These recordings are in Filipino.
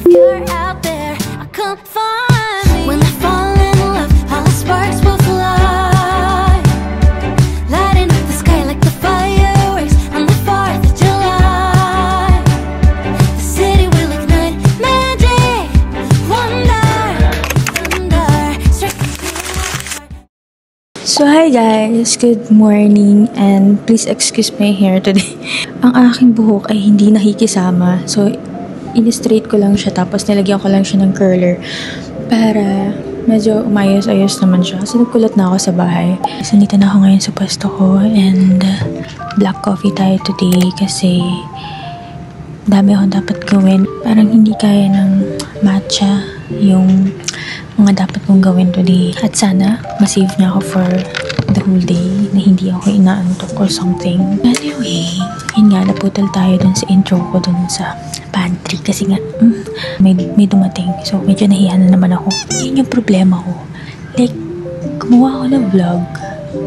You're out there, I come find me. When I fall in love, all the sparks will fly, lighting up the sky like the fireworks on the 4th of July. The city will ignite magic, wonder, thunder, So hi guys, good morning and please excuse my hair today. Ang aking buhok ay hindi nakikisama, so in-straight ko lang siya tapos nilagyan ko lang siya ng curler para medyo umayos-ayos naman siya. So nagkulot na ako sa bahay. So nito na ako ngayon sa pwesto ko and black coffee tayo today kasi dami akong dapat gawin. Parang hindi kaya ng matcha yung mga dapat kong gawin today. At sana masave niya ako for the whole day na hindi ako inaantok or something. Anyway, yun nga, naputol tayo dun sa intro ko dun sa pantry kasi nga may dumating. So medyo nahiya na naman ako. Yun yung problema ko. Like, gumawa ako ng vlog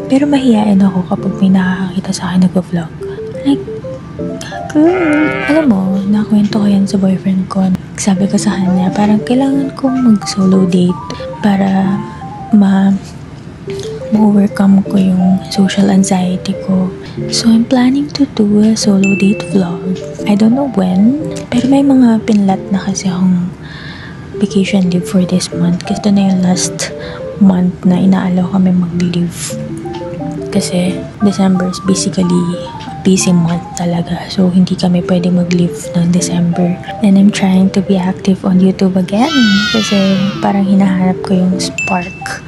pero mahihain ako kapag may nakakakita sa akin nag-vlog. Like, girl, alam mo, nakwento ko yan sa boyfriend ko. Sabi ko sa kanya, parang kailangan kong mag-solo date para ma-overcome ko yung social anxiety ko. So, I'm planning to do a solo date vlog. I don't know when, pero may mga pinlat na kasi akong vacation leave for this month. Kasi ito na yung last month na inaalaw kami mag-leave. Kasi December is basically a busy month talaga. So, hindi kami pwede mag-leave ng December. And I'm trying to be active on YouTube again. Kasi parang hinahanap ko yung spark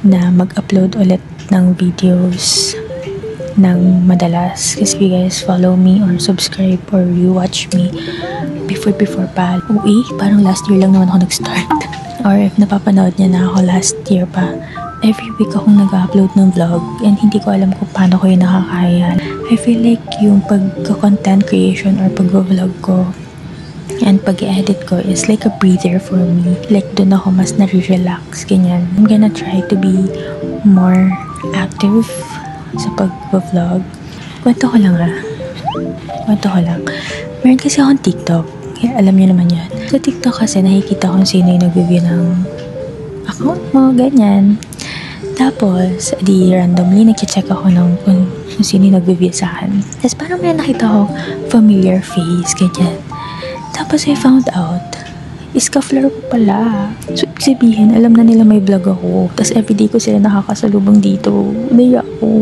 na mag-upload ulit ng videos ng madalas. Kasi you guys follow me or subscribe or you watch me before pa. Parang last year lang naman ako nag-start. Or if napapanood niya na ako last year pa, every week akong nag-upload ng vlog and hindi ko alam kung paano ko yung nakakaya. I feel like yung pagka-content creation or pag-vlog ko and pag-edit ko is like a breather for me. Like, dun ako mas nare-relax, ganyan. I'm gonna try to be more active sa pag-vlog. Kwento ko lang. Meron kasi akong TikTok. Kaya alam niyo naman yan. Sa TikTok kasi nakikita kung sino yung nag-review ng account mo, ganyan. Tapos, randomly, nag-check ako kung sino yung nag-review sa akin. Tapos parang may nakita ko familiar face, ganyan. Tapos I found out, iska-flare ko pala. So, sabihin, alam na nila may vlog ako. Tapos everyday ko sila nakakasalubong dito. Naiya ako.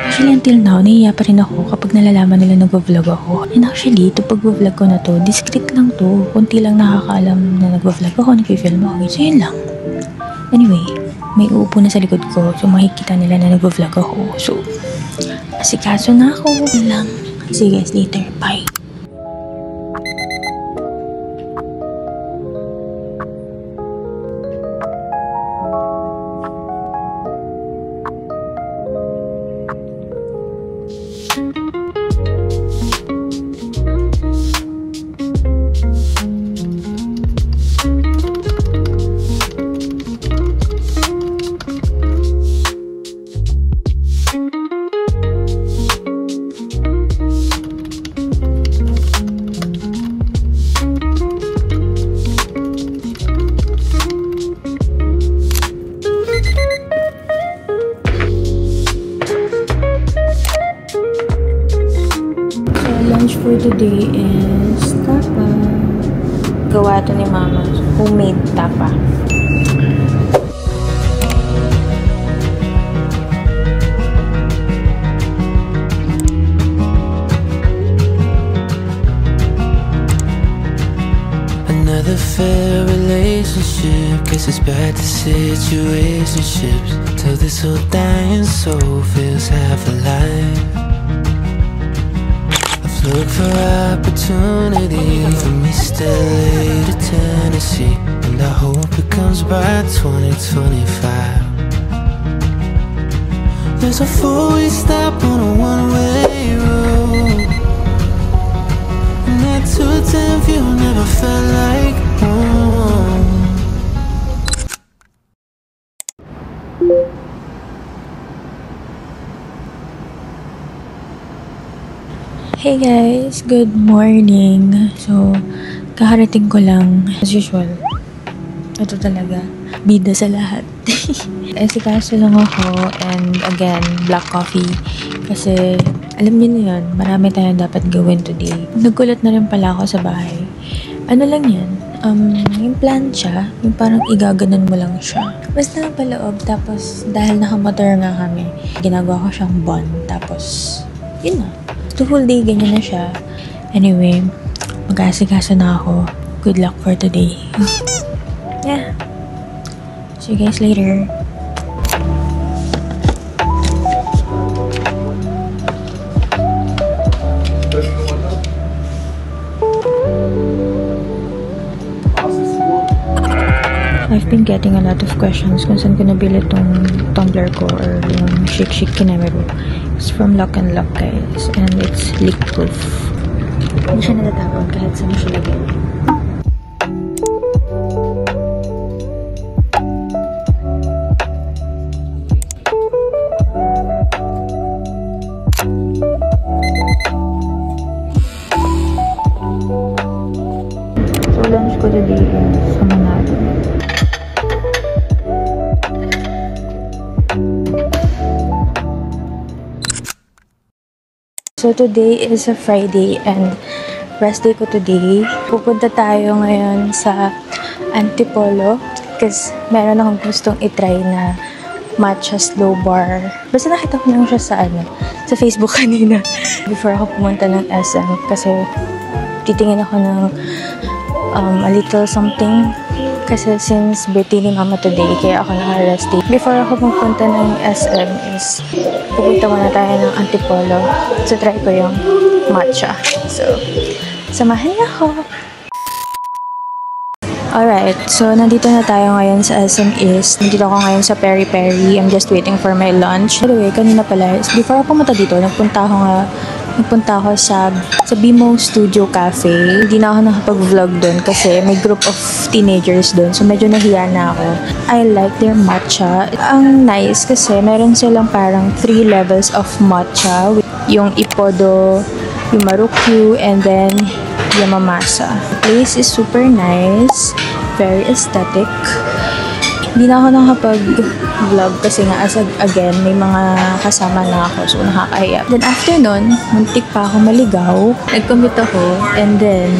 Actually, until now, naiya pa rin ako kapag nalalaman nila nag-vlog ako. And actually, ito pag-vlog ko na to, discreet lang to. Kunti lang nakakaalam na nag-vlog ako, nag-film ako. So, yun lang. Anyway, may uupo na sa likod ko. So, makikita nila na nag-vlog ako. So, asikaso na ako. Yun lang. See you guys later. Bye. Lunch for today is tapa. Gawa to ni Mama. Homemade tapa. Another fair relationship. Guess it's back to situationships. Till this old dying soul feels half alive. Look for opportunity from East LA to Tennessee, and I hope it comes by 2025. There's a four-way stop on a one-way road, and that 210 view never felt like home. Hey guys, good morning. So, Kakarating ko lang, as usual. Ito talaga, bida sa lahat. Esikaso lang ako, and again, black coffee. Kasi, alam niyo na yun, marami tayong dapat gawin today. Nagkulat na rin pala ako sa bahay. Ano lang yan? Yung plancha, yung parang igaganon mo lang siya. Basta paloob, tapos dahil nakamotor nga kami, ginagawa ko siyang bun, tapos, yun na. The whole day, ganyan na siya. Anyway, mag-aasikaso na ako. Good luck for today. Yeah. See you guys later. I've been getting a lot of questions kung saan ko nabili tong tumbler ko or yung Chic Chic Kinemero. It's from Lock and Lock, guys. And it's leak-proof. Hindi siya natatapon kahit saan mo siya lagay. So, lunch ko today is sa Manado. So, today is a Friday and rest day ko today. Pupunta tayo ngayon sa Antipolo kasi meron akong gustong itry na matcha slow bar. Basta nakita ko lang siya sa Facebook kanina before ako pumunta ng SM kasi titingin ako ng a little something kasi since birthday ni Mama today, kaya ako naka-rest day. Before ako magpunta ng SM is pupunta muna tayo ng Antipolo. So, try ko yung matcha. So, samahan niyo ako! Alright, so nandito na tayo ngayon sa SM East. Nandito ako ngayon sa Peri Peri. I'm just waiting for my lunch. By the way, kanina pala, before ako pumunta dito, nagpunta ako sa Bimo Studio Cafe. Hindi na ako nakapag-vlog doon kasi may group of teenagers doon. So, medyo nahiya na ako. I like their matcha. Ang nice kasi meron silang parang 3 levels of matcha. Yung Ipodo, yung Marukyu, and then Yamamasa. The place is super nice. Very aesthetic. Hindi na ako nakapag-vlog kasi nga again, may mga kasama na ako. So, nakakahiya. Then after nun, muntik pa ako maligaw. Nag-commit ako. And then,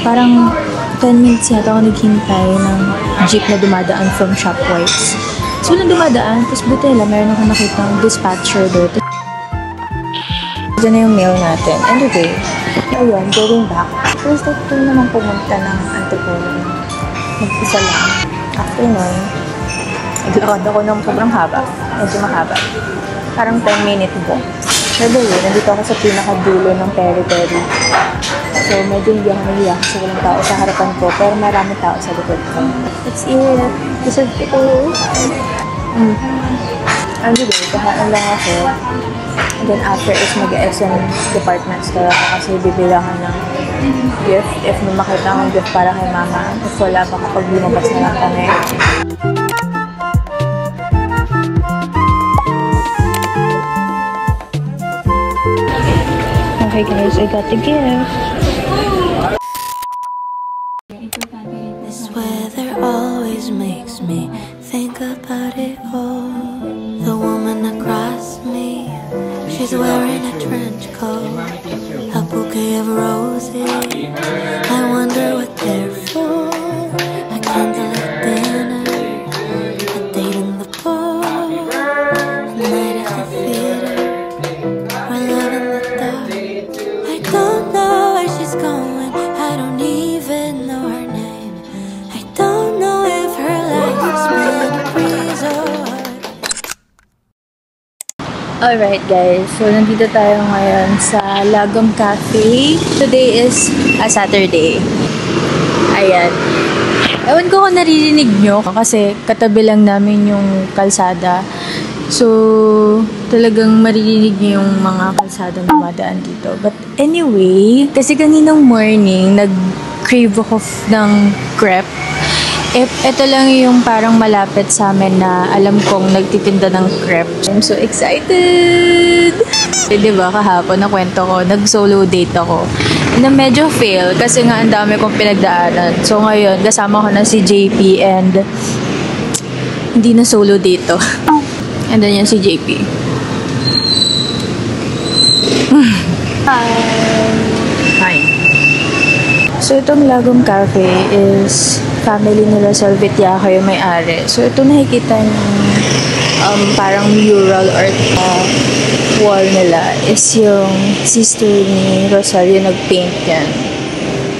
parang 10 minutes yata ako naghintay ng jeep na dumadaan from Shopwise. So, nung dumadaan, tapos butela, meron ako nakita ng dispatcher doon. Ito na yung mail natin. Anyway, ayun, going back. First time ko naman pumunta ng Antipolo. Mag-isa lang. After nun, naglakad ako ng sobrang haba. Medyo mahaba. Parang 10-minute walk. By the way, nandito ako sa pinakadulo ng Peri Peri. So, medyo hindi ako nahiya kasi walang tao sa harapan ko. Pero marami tao sa likod ko. That's it. Deserve ko. Anyway, kahaan lang ako. And then after is mag-SM department store ako kasi bibilangan ng gift. If may makita akong gift para kay Mama. If wala, baka pag lumabas na lang kami. Okay guys, I got the gift. This weather always makes me think about it all. The woman across me, she's wearing a trench coat, a bouquet of roses. I wonder what they're for. A candlelit dinner, a date in the bar, a night at the theater, or love in the dark. I don't know where she's going. I don't even know her name. I don't know if her life's been a breeze or what. Alright guys, so nandito tayo ngayon sa Lagom Cafe. Today is a Saturday. Ayan. Ewan ko kung naririnig nyo kasi katabi lang namin yung kalsada. So, talagang maririnig nyo yung mga kalsada na madaan dito. But anyway, kasi kaninang morning, nag-crave ako ng crepe. Ito lang yung parang malapit sa amin na alam kong nagtitinda ng crepe. I'm so excited! Diba, kahapon na kwento ko, nag-solo date ako. Na medyo fail kasi nga ang dami kong pinagdaanan. So ngayon, kasama ko na si JP and hindi na solo date to. And then yan si JP. Hi. So itong Lagom Cafe is family nila Salvitiaca yung may-ari. So ito nakikita yung parang mural or wall nila is yung sister ni Rosario nag-paint yan.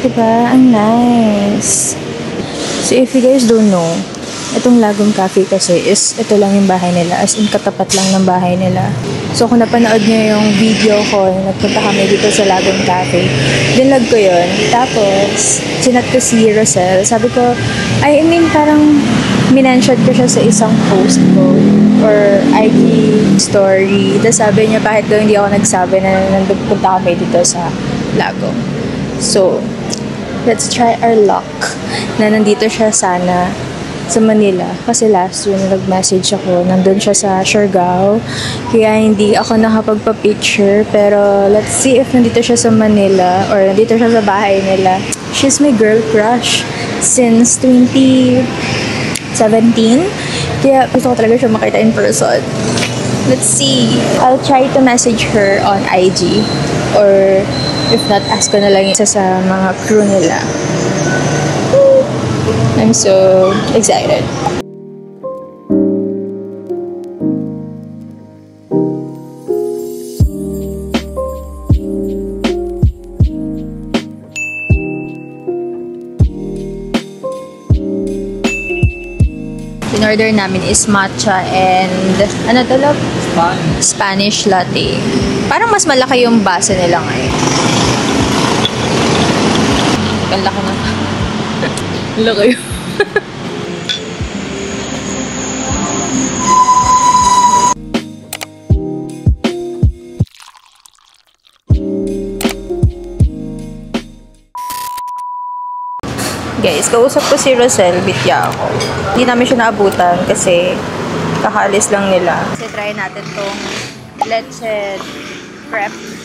Diba? Ang nice. So if you guys don't know, itong Lagom Cafe kasi is ito lang yung bahay nila. As in, katapat lang ng bahay nila. So kung napanood nyo yung video ko, nagpunta kami dito sa Lagom Cafe, dinlag ko yun. Tapos, sinat ko si Rosel. Sabi ko, parang minention ko siya sa isang post ko or IG story. Tapos sabi niya, bakit daw hindi ako nagsabi na nagpunta kami dito sa Lagom. So, let's try our luck na nandito siya sana sa Manila. Kasi last year nag-message ako, nandun siya sa Siargao. Kaya hindi ako nakapagpa-picture. Pero let's see if nandito siya sa Manila or nandito siya sa bahay nila. She's my girl crush since 2017. Kaya gusto ko talaga siya makita in person. Let's see. I'll try to message her on IG. Or if not, ask ko na lang isa sa mga crew nila. I'm so excited. In-order namin is matcha and ano to, love? Spanish latte. Parang mas malaki yung base nila ngayon. Ang laki na. Laki yun. Guys, kausap ko si Rosel Bitiaco. Hindi namin siya naabutan kasi kakaalis lang nila. Kasi try natin tong leche crepe.